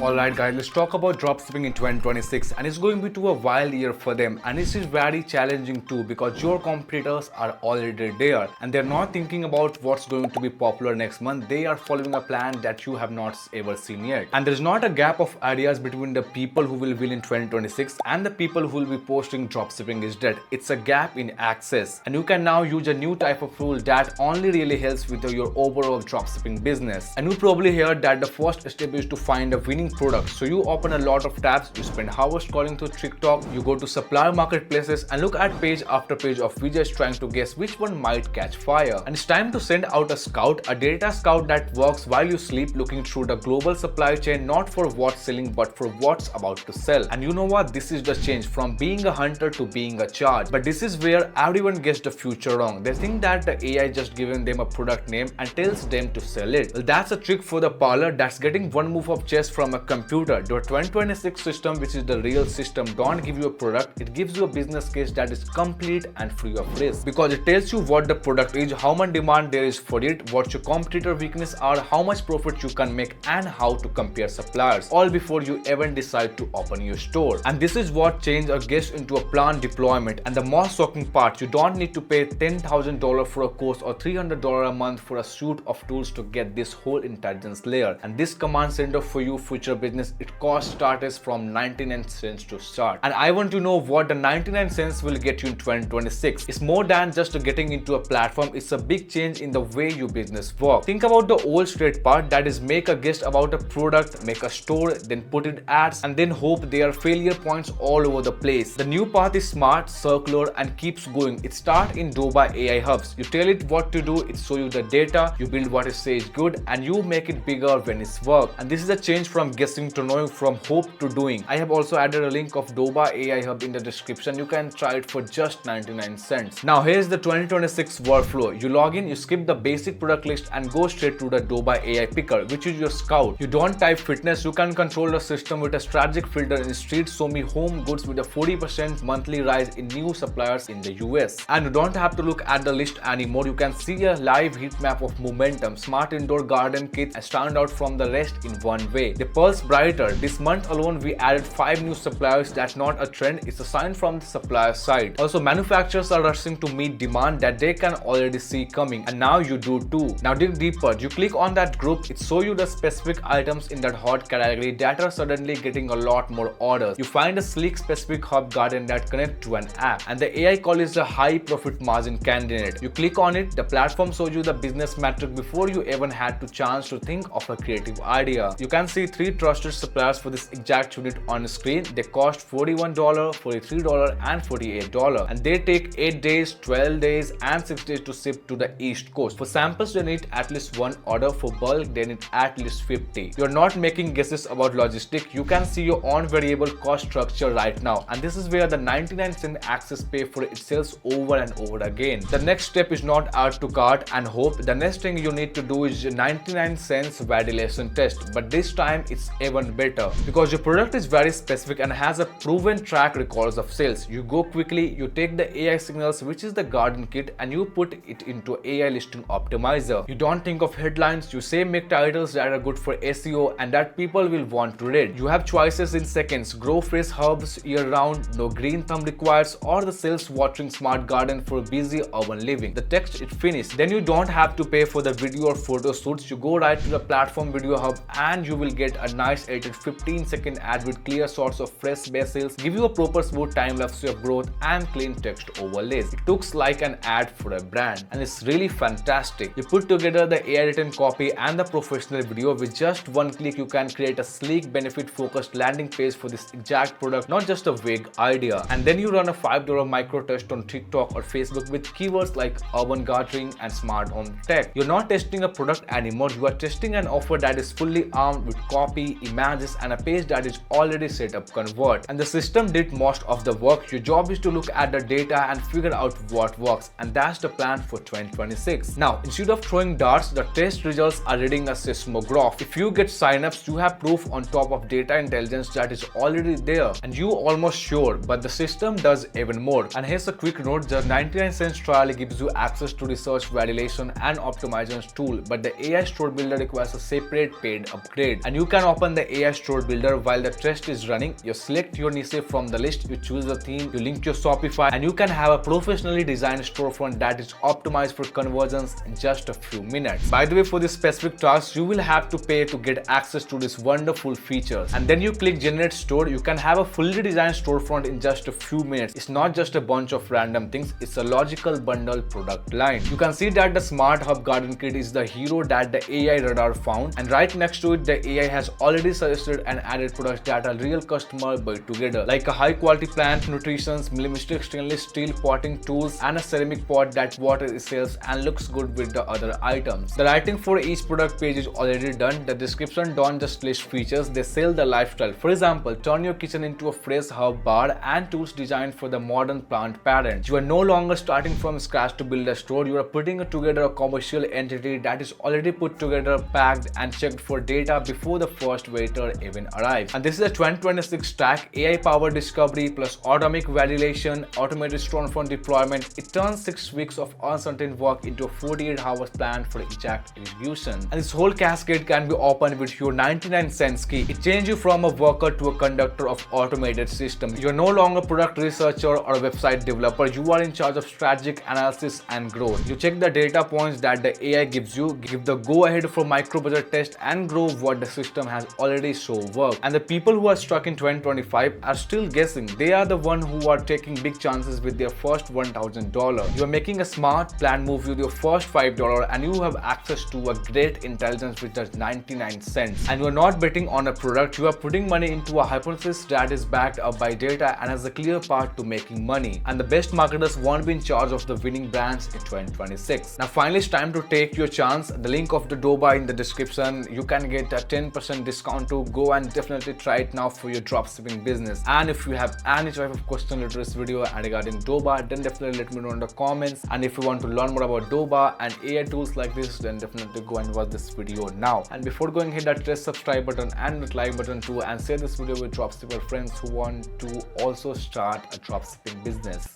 Alright guys, let's talk about dropshipping in 2026, and it's going to be a wild year for them, and this is very challenging too because your competitors are already there and they're not thinking about what's going to be popular next month. They are following a plan that you have not ever seen yet, and there's not a gap of ideas between the people who will win in 2026 and the people who will be posting dropshipping is dead. It's a gap in access, and you can now use a new type of rule that only really helps with your overall dropshipping business. And you probably heard that the first step is to find a winning product. So you open a lot of tabs, you spend hours scrolling through TikTok, you go to supplier marketplaces and look at page after page of videos trying to guess which one might catch fire. And it's time to send out a scout, a data scout that works while you sleep, looking through the global supply chain, not for what's selling but for what's about to sell. And you know what? This is the change from being a hunter to being a charge. But this is where everyone gets the future wrong. They think that the AI just given them a product name and tells them to sell it. Well, that's a trick for the parlor that's getting one move of chess from a computer. The 2026 system, which is the real system, don't give you a product, it gives you a business case that is complete and free of risk, because it tells you what the product is, how much demand there is for it, what your competitor weaknesses are, how much profit you can make, and how to compare suppliers, all before you even decide to open your store. And this is what changed a guest into a planned deployment. And the most shocking part, you don't need to pay $10,000 for a course or $300 a month for a suite of tools to get this whole intelligence layer. And this command center for you future business, it costs starters from 99 cents to start. And I want to know what the 99 cents will get you in 2026. It's more than just getting into a platform, it's a big change in the way your business works. Think about the old straight part, that is make a guess about a product, make a store, then put in ads, and then hope there are failure points all over the place. The new path is smart, circular, and keeps going. It starts in Doba AI hubs. You tell it what to do, it shows you the data, you build what it says good, and you make it bigger when it's work. And this is a change from guessing to knowing, from hope to doing. I have also added a link of Doba AI hub in the description. You can try it for just 99 cents. Now here's the 2026 workflow. You log in, you skip the basic product list and go straight to the Doba AI picker, which is your scout. You don't type fitness, you can control the system with a strategic filter in street show me home goods with a 40% monthly rise in new suppliers in the US. And you don't have to look at the list anymore. You can see a live heat map of momentum, smart indoor garden kits, and stand out from the rest in one way. The pulse brighter. This month alone we added 5 new suppliers. That's not a trend, it's a sign from the supplier side. Also, manufacturers are rushing to meet demand that they can already see coming, and now you do too. Now dig deeper. You click on that group, it shows you the specific items in that hot category that are suddenly getting a lot more orders. You find a sleek specific hub garden that connects to an app, and the AI call is a high profit margin candidate. You click on it, the platform shows you the business metric before you even had to chance to think of a creative idea. You can see 3 trusted suppliers for this exact unit on screen. They cost $41, $43, and $48, and they take 8 days, 12 days, and 6 days to ship to the East Coast. For samples, they need at least 1 order. For bulk, they need at least 50. You're not making guesses about logistics. You can see your own variable cost structure right now, and this is where the 99 cent access pay for itself over and over again. The next step is not add to cart and hope. The next thing you need to do is 99 cents validation test, but this time it's even better because your product is very specific and has a proven track records of sales. You go quickly, you take the AI signals, which is the garden kit, and you put it into AI listing optimizer. You don't think of headlines, you say make titles that are good for SEO and that people will want to read. You have choices in seconds: grow fresh herbs year round, no green thumb requires, or the self-watering smart garden for busy urban living. The text is finished. Then you don't have to pay for the video or photo shoots. You go right to the platform video hub and you will get a nice edited 15-second ad with clear shots of fresh basils, give you a proper smooth time lapse of growth, and clean text overlays. It looks like an ad for a brand, and it's really fantastic. You put together the AI written copy and the professional video. With just one click, you can create a sleek, benefit-focused landing page for this exact product, not just a vague idea. And then you run a $5 micro test on TikTok or Facebook with keywords like urban gardening and smart home tech. You're not testing a product anymore, you are testing an offer that is fully armed with copy, images, and a page that is already set up convert. And the system did most of the work. Your job is to look at the data and figure out what works, and that's the plan for 2026. Now, instead of throwing darts, the test results are reading a seismograph. If you get signups, you have proof on top of data intelligence that is already there, and you almost sure, but the system does even more. And here's a quick note: the 99 cents trial gives you access to research, validation, and optimization tool, but the AI store builder requires a separate paid upgrade, and you can open the AI store builder while the test is running. You select your niche from the list, you choose the theme, you link your Shopify, and you can have a professionally designed storefront that is optimized for conversions in just a few minutes. By the way, for this specific task, you will have to pay to get access to these wonderful features. And then you click generate store. You can have a fully designed storefront in just a few minutes. It's not just a bunch of random things, it's a logical bundle product line. You can see that the Smart Hub Garden Kit is the hero that the AI radar found, and right next to it, the AI has already suggested and added products that are real customer buy together, like a high quality plant nutrition, millimetric stainless steel potting tools, and a ceramic pot that water itself and looks good with the other items. The writing for each product page is already done. The description don't just list features, they sell the lifestyle. For example, turn your kitchen into a fresh herb bar and tools designed for the modern plant parent. You are no longer starting from scratch to build a store. You are putting together a commercial entity that is already put together, packed, and checked for data before the first waiter even arrives. And this is a 2026 stack: AI powered discovery plus automatic validation, automated storefront deployment. It turns 6 weeks of uncertain work into a 48 hours plan for exact execution. And this whole cascade can be opened with your 99-cent key. It changes you from a worker to a conductor of automated system. You are no longer a product researcher or a website developer. You are in charge of strategic analysis and growth. You check the data points that the AI gives you, give the go ahead for micro budget test, and grow what the system has already shown work. And the people who are stuck in 2025 are still guessing. They are the ones who are taking big chances with their first $1,000. You are making a smart planned move with your first $5, and you have access to a great intelligence with just 99 cents. And you are not betting on a product, you are putting money into a hypothesis that is backed up by data and has a clear path to making money. And the best marketers won't be in charge of the winning brands in 2026. Now finally, it's time to take your chance. The link of the Doba in the description. You can get a 10% discount to go and definitely try it now for your dropshipping business. And if you have any type of question related to this video and regarding Doba, then definitely let me know in the comments. And if you want to learn more about Doba and AI tools like this, then definitely go and watch this video now. And before going, hit that red subscribe button and that like button too, and share this video with dropshipper friends who want to also start a dropshipping business.